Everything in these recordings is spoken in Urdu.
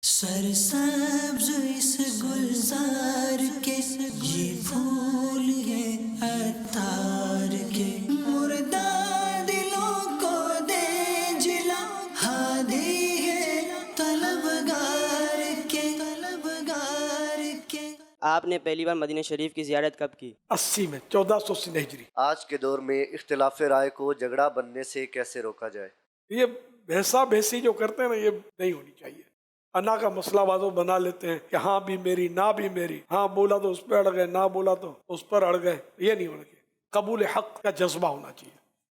سرسبز اس گلزار کے یہ پھول یہ عطار کے مردہ دلوں کو دے جلا ہادی ہے طلبگار کے آپ نے پہلی بار مدینہ شریف کی زیارت کب کی؟ 80 میں 1480 ہجری۔ آج کے دور میں اختلاف رائے کو جھگڑا بننے سے کیسے روکا جائے؟ یہ بھیسا بھیسی جو کرتے ہیں نا، یہ نہیں ہونی چاہیے۔ انا کا مسئلہ بازو بنا لیتے ہیں کہ ہاں بھی میری نہ بھی میری، ہاں بولا تو اس پہ اڑ گئے، نہ بولا تو اس پر اڑ گئے، یہ نہیں ہونا چاہیے۔ قبول حق کا جذبہ ہونا چاہیے۔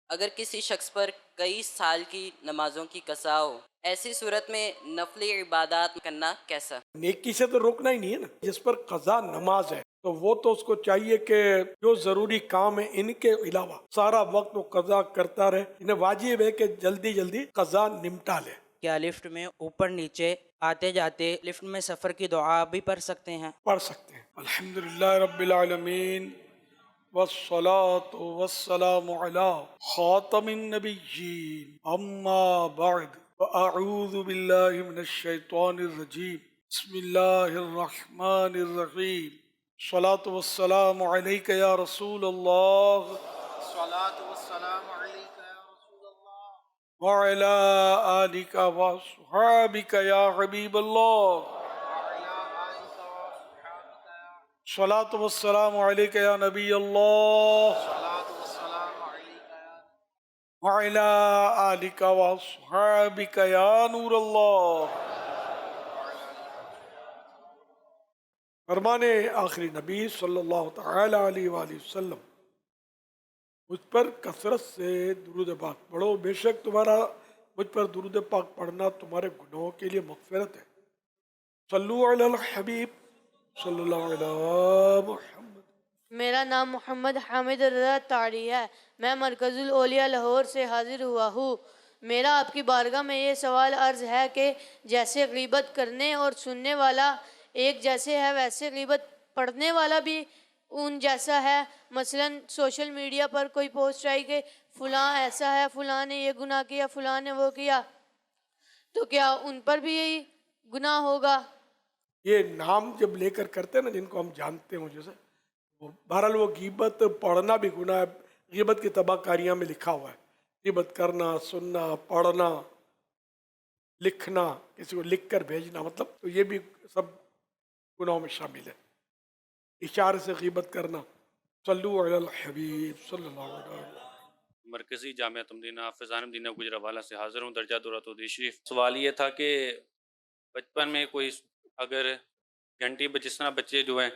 اگر کسی شخص پر کئی سال کی نمازوں کی قضا ہو، ایسی صورت میں نفلی عبادات کرنا کیسا؟ نیکی سے تو روکنا ہی نہیں ہے نا۔ جس پر قضا نماز ہے تو وہ تو اس کو چاہیے کہ جو ضروری کام ہے ان کے علاوہ سارا وقت وہ قضا کرتا رہے۔ انہیں واجب ہے کہ جلدی جلدی قضا نمٹا لے۔ کیا لفٹ میں اوپر نیچے آتے جاتے لفٹ میں سفر کی دعا بھی پڑھ سکتے ہیں؟ پڑھ سکتے ہیں۔ الحمدللہ رب العالمین والصلاة والسلام على خاتم النبیین اما بعد فاعوذ باللہ من الشیطان الرجیم بسم اللہ الرحمن الرحیم الصلاة والسلام علیک یا رسول اللہ وعلى آلك وصحابك يا حبيب الله صلاة والسلام عليك يا نبي الله وعلى آلك وصحابك يا نور الله۔ فرمان آخری نبی صلی اللہ تعالی علیہ وآلہ وسلم، مجھ پر کثرت سے درود پاک پڑھو، بے شک تمہارا مجھ پر درود پاک پڑھنا تمہارے گناہوں کے لیے مغفرت ہے۔ صلو علی الحبیب صلی اللہ علیہ محمد۔ میرا نام محمد حامد رضا تاڑی ہے، میں مرکز الاولیاء لاہور سے حاضر ہوا ہوں۔ میرا آپ کی بارگاہ میں یہ سوال عرض ہے کہ جیسے غیبت کرنے اور سننے والا ایک جیسے ہے، ویسے غیبت پڑھنے والا بھی ان جیسا ہے۔ مثلاً سوشل میڈیا پر کوئی پوسٹ آئی کہ فلاں ایسا ہے، فلاں نے یہ گناہ کیا، فلاں نے وہ کیا، تو کیا ان پر بھی یہی گناہ ہوگا؟ یہ نام جب لے کر کرتے ہیں نا جن کو ہم جانتے ہیں مجھے سے، بہرحال وہ غیبت پڑھنا بھی گناہ ہے۔ غیبت کی تباہ کاریاں میں لکھا ہوا ہے، غیبت کرنا، سننا، پڑھنا، لکھنا، کسی کو لکھ کر بھیجنا، مطلب تو یہ بھی سب گناہوں میں شامل ہے۔ اشارے سے غیبت کرنا۔ صلو علی الحبیب صلی اللہ علیہ وسلم۔ مرکزی جامعہ مدینہ فیضان مدینہ گجرانوالہ سے حاضر ہوں، درجہ دورہ تو شریف۔ سوال یہ تھا کہ بچپن میں کوئی اگر گھنٹی جس طرح بچے جو ہیں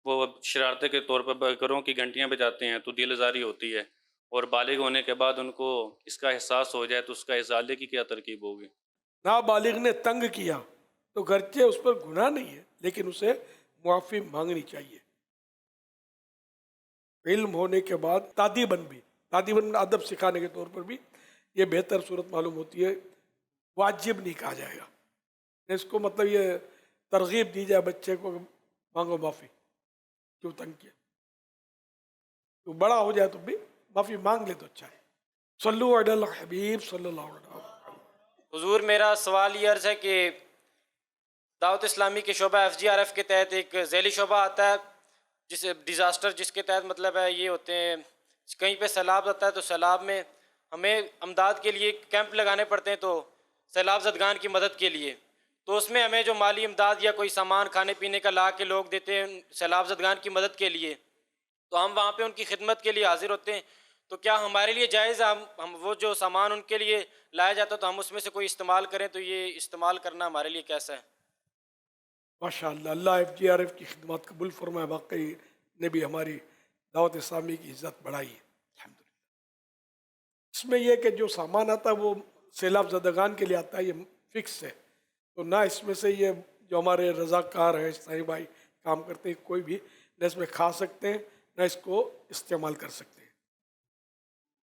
وہ شرارتیں کے طور پر گھروں کی گھنٹیاں بجاتے ہیں تو دل آزاری ہوتی ہے، اور بالغ ہونے کے بعد ان کو اس کا احساس ہو جائے تو اس کا ازالے کی کیا ترکیب ہوگی؟ نابالغ نے تنگ کیا تو گرچہ اس پر گناہ نہیں ہے لیکن اسے معافی مانگنی چاہیے۔ علم ہونے کے بعد تادیباً بھی، تادیباً ادب سکھانے کے طور پر بھی یہ بہتر صورت معلوم ہوتی ہے۔ واجب نہیں کہا جائے گا، اس کو مطلب یہ ترغیب دی جائے بچے کو، مانگو معافی، کیوں تنگ کیا، تو بڑا ہو جائے تو بھی معافی مانگ لے تو اچھا ہے۔ صلو علی الحبیب صلی اللہ علیہ وسلم۔ حضور میرا سوال یہ عرض ہے کہ دعوت اسلامی کے شعبہ ایف جی آر ایف کے تحت ایک ذیلی شعبہ آتا ہے جس ڈیزاسٹر، جس کے تحت مطلب ہے یہ ہوتے ہیں کہیں پہ سیلاب آتا ہے تو سیلاب میں ہمیں امداد کے لیے کیمپ لگانے پڑتے ہیں، تو سیلاب زدگان کی مدد کے لیے، تو اس میں ہمیں جو مالی امداد یا کوئی سامان کھانے پینے کا لا کے لوگ دیتے ہیں سیلاب زدگان کی مدد کے لیے، تو ہم وہاں پہ ان کی خدمت کے لیے حاضر ہوتے ہیں، تو کیا ہمارے لیے جائز ہے ہم وہ جو سامان ان کے لیے لایا جاتا ہے تو ہم اس میں سے کوئی استعمال کریں، تو یہ استعمال کرنا ہمارے لیے کیسا ہے؟ ماشاء اللہ، اللہ ایف جی آر ایف کی خدمات قبول فرمائے، واقعی نے بھی ہماری دعوت اسلامی کی عزت بڑھائی ہے الحمدللہ۔ اس میں یہ کہ جو سامان آتا ہے وہ سیلاب زدگان کے لیے آتا ہے، یہ فکس ہے، تو نہ اس میں سے یہ جو ہمارے رضاکار ہیں سائی بھائی کام کرتے ہیں کوئی بھی نہ اس میں کھا سکتے ہیں نہ اس کو استعمال کر سکتے ہیں۔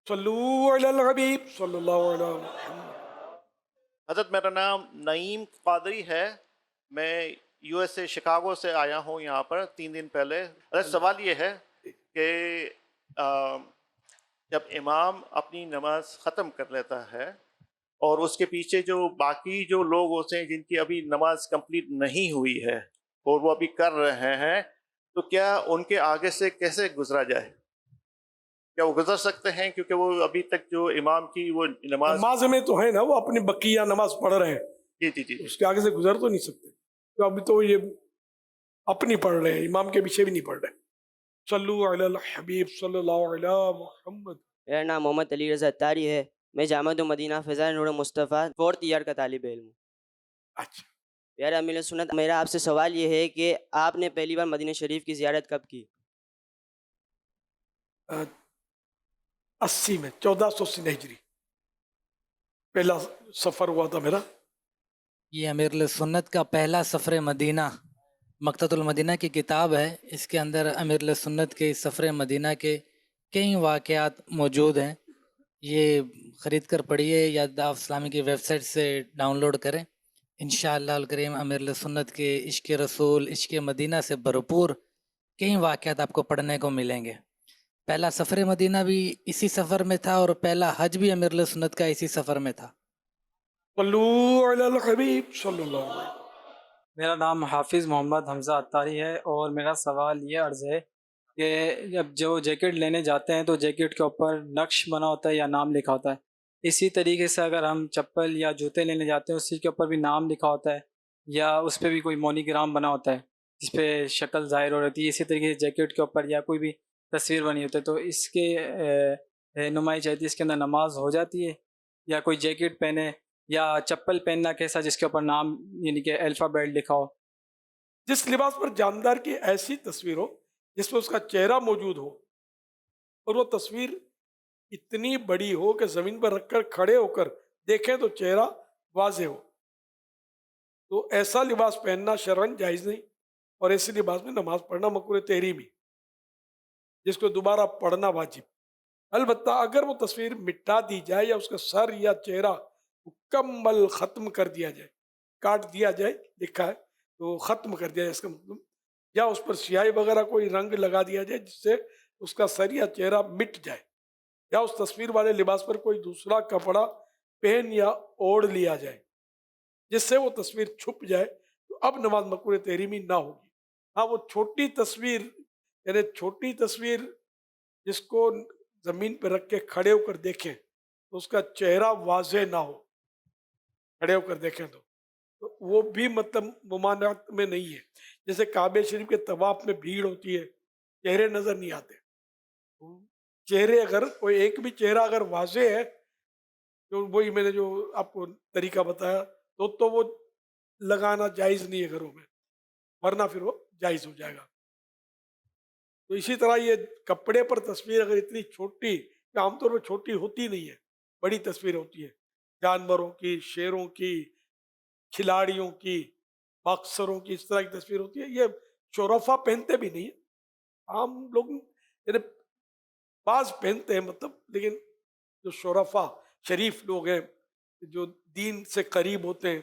صلو علی الحبیب صلی اللہ علیہ وسلم۔ حضرت میرا نام نعیم قادری ہے، میں یو ایس اے شکاگو سے آیا ہوں یہاں پر 3 دن پہلے۔ حضرت سوال یہ ہے کہ جب امام اپنی نماز ختم کر لیتا ہے اور اس کے پیچھے جو باقی جو لوگ ہوتے ہیں جن کی ابھی نماز کمپلیٹ نہیں ہوئی ہے اور وہ ابھی کر رہے ہیں، تو کیا ان کے آگے سے کیسے گزرا جائے؟ کیا وہ گزر سکتے ہیں کیونکہ وہ ابھی تک جو امام کی وہ نماز؟ نماز میں تو ہے نا، وہ اپنی بقیہ نماز پڑھ رہے ہیں، جی جی جی اس کے آگے سے گزر تو نہیں سکتے، تو ابھی تو یہ اپنی پڑھ رہے ہیں، امام کے پیچھے بھی نہیں پڑھ رہے۔ صلو علی الحبیب صلی اللہ علیہ محمد۔ میرا نام محمد علی رضا اتاری ہے، میں جامعۃ مدینہ فضائل نور مصطفیٰ 4th ایئر کا طالب علم ہوں۔ اچھا، پیارے امیر سنت، میرا آپ سے سوال یہ ہے کہ آپ نے پہلی بار مدینہ شریف کی زیارت کب کی؟ 80 میں، 1480 ہجری پہلا سفر ہوا تھا میرا۔ یہ امیر سنت کا پہلا سفر مدینہ مکتبۃ المدینہ کی کتاب ہے، اس کے اندر امیر سنت کے سفر مدینہ کے کئی واقعات موجود ہیں، یہ خرید کر پڑھیے یا دعوت اسلامی کی ویب سائٹ سے ڈاؤن لوڈ کریں۔ انشاءاللہ الکریم امیر سنت کے عشق رسول، عشق مدینہ سے بھرپور کئی واقعات آپ کو پڑھنے کو ملیں گے۔ پہلا سفر مدینہ بھی اسی سفر میں تھا اور پہلا حج بھی امیر سنت کا اسی سفر میں تھا۔ صلو علی الحبیب صلی اللہ علیہ وسلم۔ میرا نام حافظ محمد حمزہ اتاری ہے، اور میرا سوال یہ عرض ہے کہ جب جو جیکٹ لینے جاتے ہیں تو جیکٹ کے اوپر نقش بنا ہوتا ہے یا نام لکھا ہوتا ہے، اسی طریقے سے اگر ہم چپل یا جوتے لینے جاتے ہیں اسی کے اوپر بھی نام لکھا ہوتا ہے یا اس پہ بھی کوئی مونی گرام بنا ہوتا ہے جس پہ شکل ظاہر ہو رہتی ہے، اسی طریقے سے جیکٹ کے اوپر یا کوئی بھی تصویر بنی ہوتی ہے، تو اس کے رہنمائی چاہتی ہے، اس کے اندر نماز ہو جاتی ہے؟ یا کوئی جیکٹ پہنے یا چپل پہننا کیسا جس کے اوپر نام یعنی کہ الفابیٹ لکھا ہو؟ جس لباس پر جاندار کی ایسی تصویر ہو جس میں اس کا چہرہ موجود ہو اور وہ تصویر اتنی بڑی ہو کہ زمین پر رکھ کر کھڑے ہو کر دیکھیں تو چہرہ واضح ہو، تو ایسا لباس پہننا شرعاً جائز نہیں، اور ایسے لباس میں نماز پڑھنا مکروہ تحریمی، جس کو دوبارہ پڑھنا واجب۔ البتہ اگر وہ تصویر مٹا دی جائے یا اس کا سر یا چہرہ مکمل ختم کر دیا جائے، کاٹ دیا جائے، لکھا ہے تو ختم کر دیا جائے اس کا مطلب، یا اس پر سیاہی وغیرہ کوئی رنگ لگا دیا جائے جس سے اس کا سر یا چہرہ مٹ جائے، یا اس تصویر والے لباس پر کوئی دوسرا کپڑا پہن یا اوڑھ لیا جائے جس سے وہ تصویر چھپ جائے، تو اب نماز مکروہ تحریمی نہ ہوگی۔ ہاں، وہ چھوٹی تصویر یعنی چھوٹی تصویر جس کو زمین پہ رکھ کے کھڑے ہو کر دیکھیں تو اس کا چہرہ واضح نہ ہو، کھڑے ہو کر دیکھیں تو وہ بھی مطلب ممانعت میں نہیں ہے۔ جیسے کعبہ شریف کے طواف میں بھیڑ ہوتی ہے، چہرے نظر نہیں آتے، چہرے اگر کوئی ایک بھی چہرہ اگر واضح ہے، تو وہی میں نے جو آپ کو طریقہ بتایا، تو وہ لگانا جائز نہیں ہے گھروں میں، ورنہ پھر وہ جائز ہو جائے گا۔ تو اسی طرح یہ کپڑے پر تصویر اگر اتنی چھوٹی، کہ عام طور پر چھوٹی ہوتی نہیں ہے، بڑی تصویر ہوتی ہے، جانوروں کی، شیروں کی، کھلاڑیوں کی، باکسروں کی، اس طرح کی تصویر ہوتی ہے، یہ شرفا پہنتے بھی نہیں ہیں، عام لوگ یعنی بعض پہنتے ہیں مطلب، لیکن جو شرفا شریف لوگ ہیں، جو دین سے قریب ہوتے ہیں،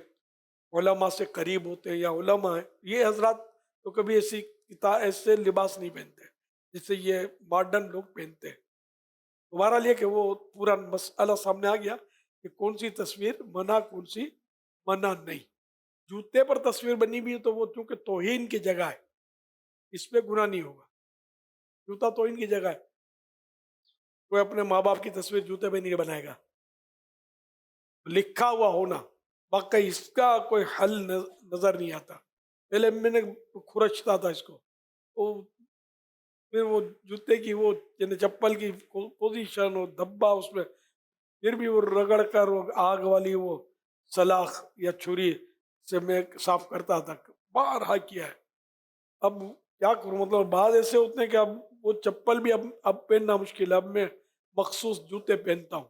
علماء سے قریب ہوتے ہیں یا علماء ہیں، یہ حضرات تو کبھی ایسے لباس نہیں پہنتے جس سے یہ ماڈرن لوگ پہنتے ہیں۔ دوبارہ لیا کہ وہ پورا مسئلہ سامنے آ گیا کہ کون سی تصویر منع، کون سی منع نہیں۔ جوتے پر تصویر بنی بھی تو وہ چونکہ توہین کی جگہ ہے، اس پہ گناہ نہیں ہوگا، جوتا توہین کی جگہ ہے، کوئی اپنے ماں باپ کی تصویر جوتے پہ نہیں بنائے گا۔ لکھا ہوا ہونا، واقعی اس کا کوئی حل نظر نہیں آتا۔ پہلے میں نے کھرچتا تھا اس کو، پھر وہ جوتے کی وہ یعنی چپل کی پوزیشن اور دھبا اس میں، پھر بھی وہ رگڑ کر وہ آگ والی وہ سلاخ یا چھری سے میں صاف کرتا تھا، بارہا کیا ہے۔ اب کیا کروں، مطلب بعض ایسے ہوتے ہیں کہ اب وہ چپل بھی اب پہننا مشکل ہے، اب میں مخصوص جوتے پہنتا ہوں،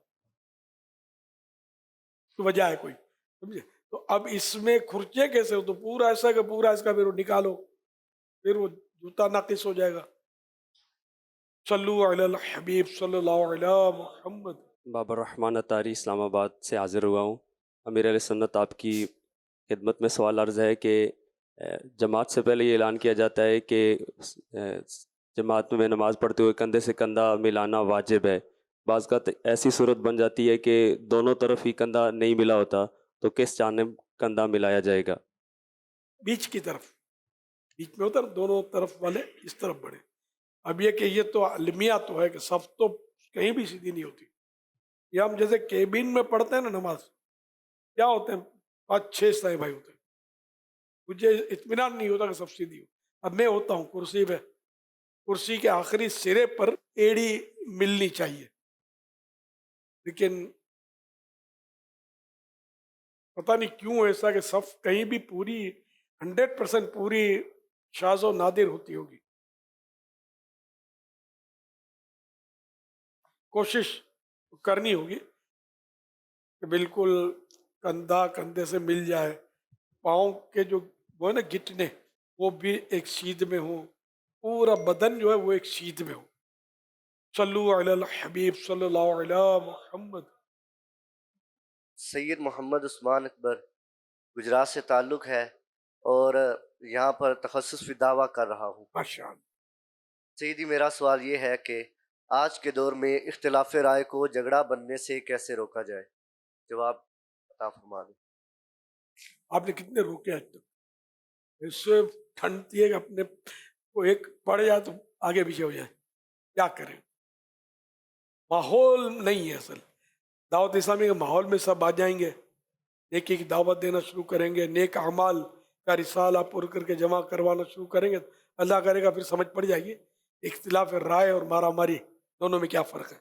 تو وجہ ہے کوئی، سمجھے؟ تو اب اس میں کھرچے کیسے ہو، تو پورا ایسا کہ پورا اس کا پھر وہ نکالو، پھر وہ جوتا ناقص ہو جائے گا۔ صلو علی الحبیب صلی اللہ علیہ محمد۔ بابر الرحمن اتاری اسلام آباد سے حاضر ہوا ہوں۔ امیر علیہ سنت، آپ کی خدمت میں سوال عرض ہے کہ جماعت سے پہلے یہ اعلان کیا جاتا ہے کہ جماعت میں نماز پڑھتے ہوئے کندھے سے کندھا ملانا واجب ہے، بعض کا ایسی صورت بن جاتی ہے کہ دونوں طرف ہی کندھا نہیں ملا ہوتا، تو کس جانب کندھا ملایا جائے گا؟ بیچ کی طرف، بیچ میں ادھر دونوں طرف والے اس طرف بڑھے. اب یہ کہ یہ تو المیہ تو ہے کہ صف تو کہیں بھی سیدھی نہیں ہوتی. یہ ہم جیسے کیبن میں پڑھتے ہیں نا نماز، کیا ہوتے ہیں 5-6 سائے بھائی ہوتے ہیں، مجھے اطمینان نہیں ہوتا کہ سب سیدھی ہو. اب میں ہوتا ہوں کرسی پہ، کرسی کے آخری سرے پر ایڑی ملنی چاہیے، لیکن پتہ نہیں کیوں ایسا کہ صف کہیں بھی پوری 100% پوری شاذ و نادر ہوتی ہوگی. کوشش کرنی ہوگی کہ بالکل کندھا کندھے سے مل جائے، پاؤں کے جو وہ ہے نا گھٹنے وہ بھی ایک سیدھ میں ہوں، پورا بدن جو ہے وہ ایک سیدھ میں ہو. صلو علی الحبیب صلی اللہ علیہ محمد. سید محمد عثمان اکبر گجرات سے تعلق ہے اور یہاں پر تخصص فی دعویٰ کر رہا ہوں. ماشاء اللہ. سیدی میرا سوال یہ ہے کہ آج کے دور میں اختلاف رائے کو جھگڑا بننے سے کیسے روکا جائے؟ جواب عطا فرما دیں. آپ نے کتنے روکے آج تک؟ اس سے ٹھنڈتی ہے کہ اپنے کو ایک پڑ جائے تو آگے پیچھے ہو جائے. کیا کریں، ماحول نہیں ہے اصل. دعوت اسلامی کے ماحول میں سب آ جائیں گے، نیکی کی دعوت دینا شروع کریں گے، نیک اعمال کا رسالہ پر کر کے جمع کروانا شروع کریں گے، اللہ کرے گا پھر سمجھ پڑ جائے گی اختلاف رائے اور مارا ماری دونوں میں کیا فرق ہے.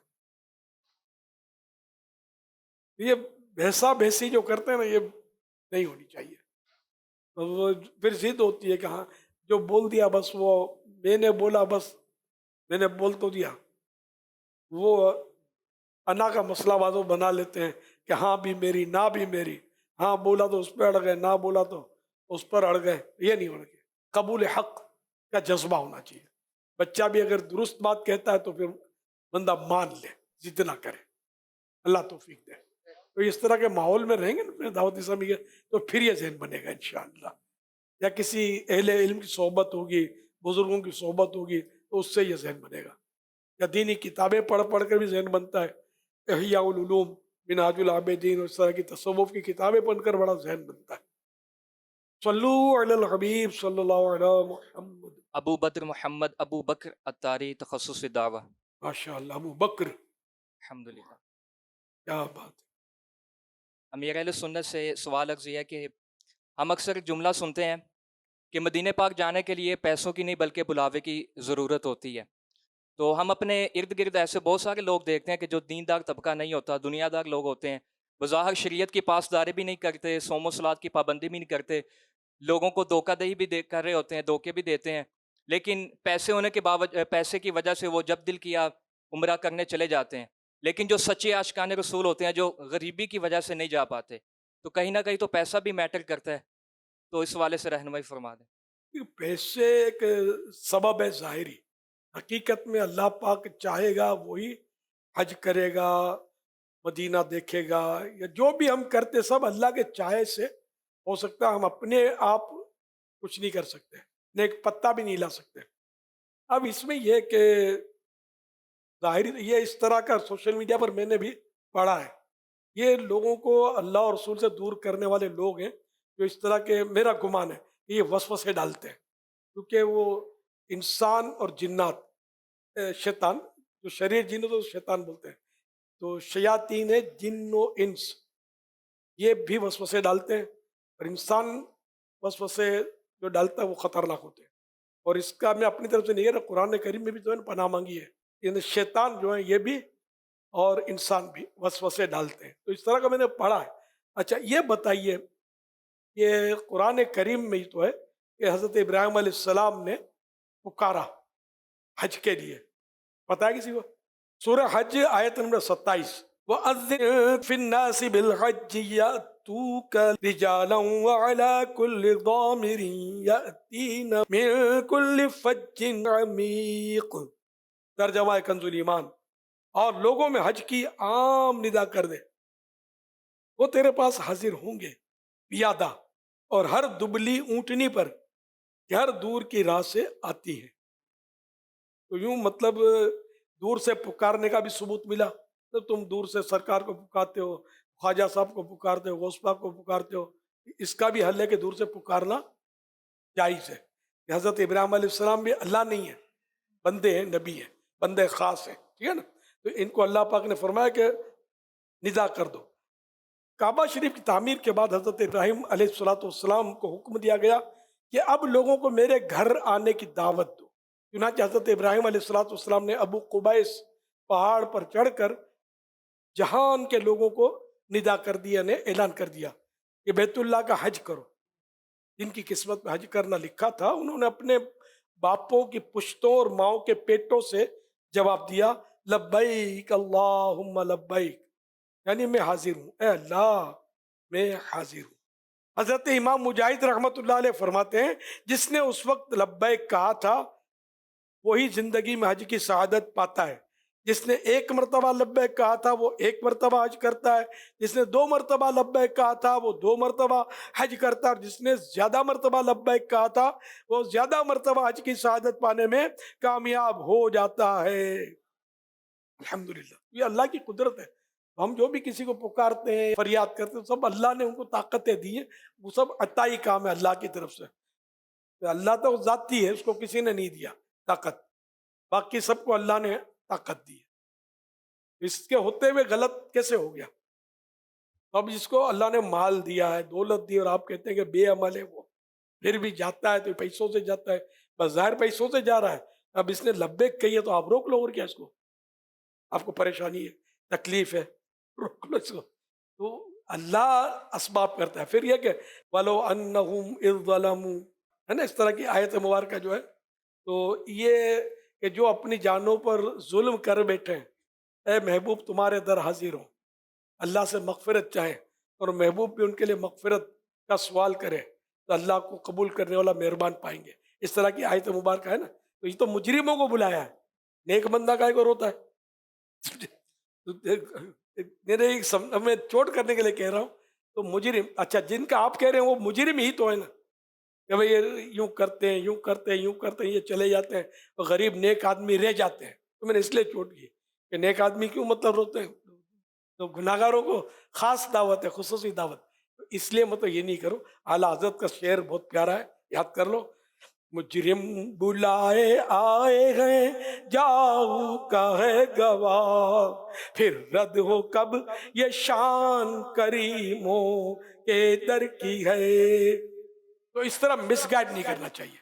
یہ بھیسا بھیسی جو کرتے ہیں نا یہ نہیں ہونی چاہیے. وہ پھر ضد ہوتی ہے کہ ہاں جو بول دیا بس، وہ میں نے بولا بس، میں نے بول تو دیا. وہ انا کا مسئلہ بازو بنا لیتے ہیں کہ ہاں بھی میری نہ بھی میری، ہاں بولا تو اس پہ اڑ گئے، نہ بولا تو اس پر اڑ گئے. یہ نہیں ہونا چاہیے. قبول حق کا جذبہ ہونا چاہیے. بچہ بھی اگر درست بات کہتا ہے تو پھر بندہ مان لے، ضد نہ کرے. اللہ توفیق دے. تو اس طرح کے ماحول میں رہیں گے نا دعوت اسلامی کے، تو پھر یہ ذہن بنے گا انشاءاللہ. یا کسی اہل علم کی صحبت ہوگی، بزرگوں کی صحبت ہوگی، تو اس سے یہ ذہن بنے گا. یا دینی کتابیں پڑھ پڑھ کر بھی ذہن بنتا ہے. احیاء العلوم، منہاج العابدین اور اس طرح کی تصوف کی کتابیں پڑھ کر بڑا ذہن بنتا ہے. صلو علی الحبیب صلی اللہ علیہ محمد. ابو بدر محمد ابو بکر اتاری، تخصص دعویٰ. ماشاء اللہ. ابو بکر، الحمدللہ. کیا بات ہے. امیر اہل سنت سے سوال عرض یہ ہے کہ ہم اکثر جملہ سنتے ہیں کہ مدینہ پاک جانے کے لیے پیسوں کی نہیں بلکہ بلاوے کی ضرورت ہوتی ہے. تو ہم اپنے ارد گرد ایسے بہت سارے لوگ دیکھتے ہیں کہ جو دیندار طبقہ نہیں ہوتا، دنیا دار لوگ ہوتے ہیں، بظاہر شریعت کی پاسداری بھی نہیں کرتے، صوم و صلات کی پابندی بھی نہیں کرتے، لوگوں کو دھوکہ دہی بھی کر رہے ہوتے ہیں، دھوکے بھی دیتے ہیں، لیکن پیسے ہونے کے پیسے کی وجہ سے وہ جب دل کیا عمرہ کرنے چلے جاتے ہیں. لیکن جو سچے عاشقان رسول ہوتے ہیں جو غریبی کی وجہ سے نہیں جا پاتے، تو کہیں نہ کہیں تو پیسہ بھی میٹر کرتا ہے. تو اس والے سے رہنمائی فرما دیں. پیسے ایک سبب ہے ظاہری، حقیقت میں اللہ پاک چاہے گا وہی حج کرے گا، مدینہ دیکھے گا، یا جو بھی ہم کرتے سب اللہ کے چاہے سے ہو سکتا ہے. ہم اپنے آپ کچھ نہیں کر سکتے، ایک پتا بھی نہیں لا سکتے. اب اس میں یہ کہ ظاہری یہ اس طرح کا سوشل میڈیا پر میں نے بھی پڑھا ہے، یہ لوگوں کو اللہ اور رسول سے دور کرنے والے لوگ ہیں جو اس طرح کے، میرا گمان ہے کہ یہ وسوسے ڈالتے ہیں. کیونکہ وہ انسان اور جنات، شیطان جو شریر جن تو شیطان بولتے ہیں، تو شیاطین ہے جن و انس، یہ بھی وسوسے ڈالتے ہیں. اور انسان وسوسے جو ڈالتا ہے وہ خطرناک ہوتے ہیں. اور اس کا میں اپنی طرف سے نہیں کہہ رہا، قرآن کریم میں بھی جو ہے پناہ مانگی ہے. یعنی شیطان جو ہیں یہ بھی اور انسان بھی وسوسے ڈالتے ہیں. تو اس طرح کا میں نے پڑھا ہے. اچھا یہ بتائیے، یہ قرآن کریم میں ہی تو ہے کہ حضرت ابراہیم علیہ السلام نے پکارا حج کے لیے، پتہ ہے کسی کو؟ سورہ حج آیت نمبر 27، وَأَذِّن فِي النَّاسِ بِالْحَجِّ يَأْتُوكَ رِجَالًا وَعَلَىٰ كُلِّ ضَامِرٍ يَأْتِينَ مِن كُلِّ فَجٍّ عَمِيقٍ. ترجمہ کنز ایمان، اور لوگوں میں حج کی عام ندا کر دے، وہ تیرے پاس حاضر ہوں گے پیادہ اور ہر دبلی اونٹنی پر کہ ہر دور کی راہ سے آتی ہے. تو یوں مطلب دور سے پکارنے کا بھی ثبوت ملا، تو تم دور سے سرکار کو پکارتے ہو، خواجہ صاحب کو پکارتے ہو، غوث پاک کو پکارتے ہو. اس کا بھی حل ہے کہ دور سے پکارنا جائز ہے. کہ حضرت ابراہیم علیہ السلام بھی اللہ نہیں ہے، بندے ہیں، نبی ہیں، بندے خاص ہیں، ٹھیک ہے نا. تو ان کو اللہ پاک نے فرمایا کہ ندا کر دو. کعبہ شریف کی تعمیر کے بعد حضرت ابراہیم علیہ السلام کو حکم دیا گیا کہ اب لوگوں کو میرے گھر آنے کی دعوت دو. چنانچہ حضرت ابراہیم علیہ السلام نے ابو قبیس پہاڑ پر چڑھ کر جہان کے لوگوں کو ندا کر دیا، نے اعلان کر دیا کہ بیت اللہ کا حج کرو. جن کی قسمت میں حج کرنا لکھا تھا انہوں نے اپنے باپوں کی پشتوں اور ماؤں کے پیٹوں سے جواب دیا لبیک اللہم لبیک، یعنی میں حاضر ہوں، اے اللہ میں حاضر ہوں. حضرت امام مجاہد رحمۃ اللہ علیہ فرماتے ہیں جس نے اس وقت لبیک کہا تھا وہی زندگی میں حج کی سعادت پاتا ہے. جس نے ایک مرتبہ لبیک کہا تھا وہ ایک مرتبہ حج کرتا ہے، جس نے 2 مرتبہ لبیک کہا تھا وہ 2 مرتبہ حج کرتا ہے، اور جس نے زیادہ مرتبہ لبیک کہا تھا وہ زیادہ مرتبہ حج کی سعادت پانے میں کامیاب ہو جاتا ہے. الحمدللہ یہ اللہ کی قدرت ہے. ہم جو بھی کسی کو پکارتے ہیں، فریاد کرتے ہیں، سب اللہ نے ان کو طاقتیں دی ہیں، وہ سب عطائی کام ہے اللہ کی طرف سے. اللہ تو ذاتی ہے، اس کو کسی نے نہیں دیا طاقت، باقی سب کو اللہ نے طاقت دی. اس کے ہوتے ہوئے غلط کیسے ہو گیا؟ اب جس کو اللہ نے مال دیا ہے، دولت دی، اور آپ کہتے ہیں کہ بے عمل ہے، وہ پھر بھی جاتا ہے تو پیسوں سے جاتا ہے، بس ظاہر پیسوں سے جا رہا ہے. اب اس نے لبیک کہی ہے تو آپ روک لو، اور کیا اس کو؟ آپ کو پریشانی ہے، تکلیف ہے، روک لو اس کو. تو اللہ اسباب کرتا ہے. پھر یہ کہ وَلَوْ أَنَّهُمْ إِذْ ظَلَمُوا، ہے نا، اس طرح کی آیت مبارکہ جو ہے. تو یہ کہ جو اپنی جانوں پر ظلم کر بیٹھے ہیں، اے محبوب تمہارے در حاضر ہوں، اللہ سے مغفرت چاہیں، اور محبوب بھی ان کے لیے مغفرت کا سوال کرے تو اللہ کو قبول کرنے والا مہربان پائیں گے. اس طرح کی آیت مبارکہ ہے نا. تو یہ تو مجرموں کو بلایا ہے، نیک بندہ کا ایک اور ہوتا ہے. میرے میں چوٹ کرنے کے لیے کہہ رہا ہوں. تو مجرم، اچھا جن کا آپ کہہ رہے ہیں وہ مجرم ہی تو ہے نا، کہ بھئی یہ یوں کرتے ہیں، یوں کرتے ہیں، یوں کرتے ہیں، یہ چلے جاتے ہیں، اور غریب نیک آدمی رہ جاتے ہیں. تو میں نے اس لیے چوٹ کی کہ نیک آدمی کیوں مطلب روتے ہیں، تو گناہ گاروں کو خاص دعوت ہے، خصوصی دعوت. تو اس لیے مطلب یہ نہیں کرو. اعلیٰ حضرت کا شعر بہت پیارا ہے، یاد کر لو. مجرم بلائے آئے ہیں جاؤ کا ہے گواہ، پھر رد ہو کب یہ شان کریموں کے در کی ہے. تو اس طرح مس گائیڈ نہیں کرنا چاہیے.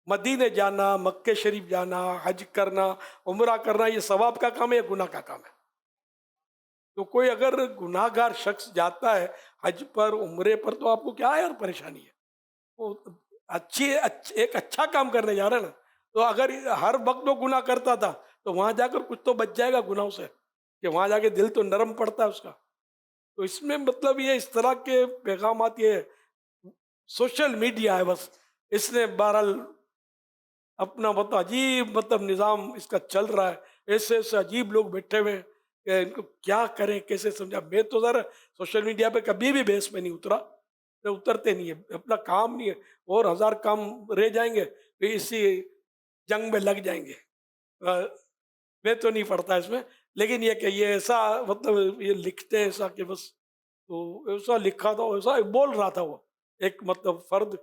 مدینے جانا، مکہ شریف جانا، حج کرنا، عمرہ کرنا، یہ ثواب کا کام ہے یا گناہ کا کام ہے؟ تو کوئی اگر گناہ گار شخص جاتا ہے حج پر، عمرے پر، تو آپ کو کیا ہے اور پریشانی ہے؟ وہ ایک اچھا کام کرنے جا رہا ہے نا. تو اگر ہر وقت وہ گناہ کرتا تھا تو وہاں جا کر کچھ تو بچ جائے گا گناہوں سے، کہ وہاں جا کے دل تو نرم پڑتا ہے اس کا. تو اس میں مطلب یہ اس طرح کے پیغامات، یہ سوشل میڈیا ہے بس، اس نے بہرحال اپنا مطلب عجیب مطلب نظام اس کا چل رہا ہے. ایسے ایسے عجیب لوگ بیٹھے ہوئے کہ ان کو کیا کریں، کیسے سمجھا. میں تو ذرا سوشل میڈیا پہ کبھی بھی بحث میں نہیں اترا، اترتے نہیں ہے، اپنا کام نہیں ہے، اور 1000 کام رہ جائیں گے پھر اسی جنگ میں لگ جائیں گے. میں تو نہیں پڑھتا اس میں، لیکن یہ کہ یہ ایسا مطلب یہ لکھتے ہیں ایسا کہ بس، تو ایسا لکھا تھا، ایسا بول رہا تھا وہ ایک مطلب فرد،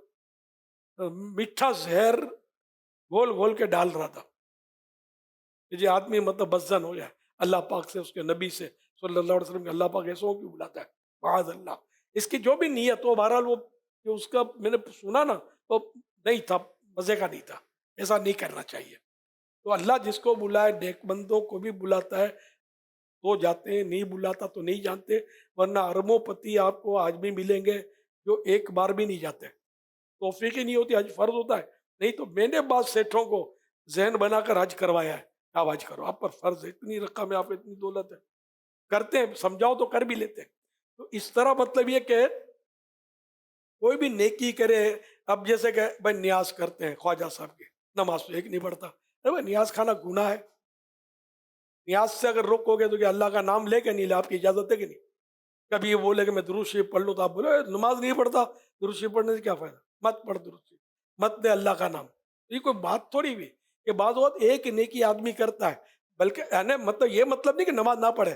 میٹھا زہر گول گول کے ڈال رہا تھا کہ یہ آدمی مطلب بدزن ہو جائے اللہ پاک سے، اس کے نبی سے صلی اللہ علیہ وسلم. اللہ پاک ایسوں کیوں بلاتا ہے؟ معاذ اللہ. اس کی جو بھی نیت ہو، بہرحال وہ اس کا میں نے سنا نا، وہ نہیں تھا، مزے کا نہیں تھا. ایسا نہیں کرنا چاہیے. تو اللہ جس کو بلائے، نیک بندوں کو بھی بلاتا ہے تو جاتے ہیں، نہیں بلاتا تو نہیں جانتے. ورنہ اربوں پتی آپ کو آج بھی ملیں گے جو ایک بار بھی نہیں جاتے. توفیق ہی نہیں ہوتی، حج فرض ہوتا ہے. نہیں تو میں نے بعض سیٹھوں کو ذہن بنا کر حج کروایا ہے، آپ حج کرو، آپ پر فرض ہے، اتنی رقم ہے، آپ اتنی دولت ہے. کرتے ہیں، سمجھاؤ تو کر بھی لیتے ہیں. تو اس طرح مطلب یہ کہ کوئی بھی نیکی کرے. اب جیسے کہ بھائی نیاز کرتے ہیں خواجہ صاحب کے، نماز تو ایک نہیں پڑھتا. بھائی نیاز کھانا گناہ ہے. نیاز سے اگر روکو گے تو کہ اللہ کا نام لے کے نہیں لے، آپ کی اجازت ہے کہ نہیں؟ کبھی یہ بولے کہ میں درود شریف پڑھ لوں تو آپ بولے نماز نہیں پڑھتا، درود شریف پڑھنے سے کیا فائدہ؟ مت پڑھ درود شریف، مت دے اللہ کا نام. یہ کوئی بات تھوڑی ہوئی کہ بعض اوقات ایک نیکی آدمی کرتا ہے، بلکہ یعنی مطلب یہ مطلب نہیں کہ نماز نہ پڑھے.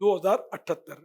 2078।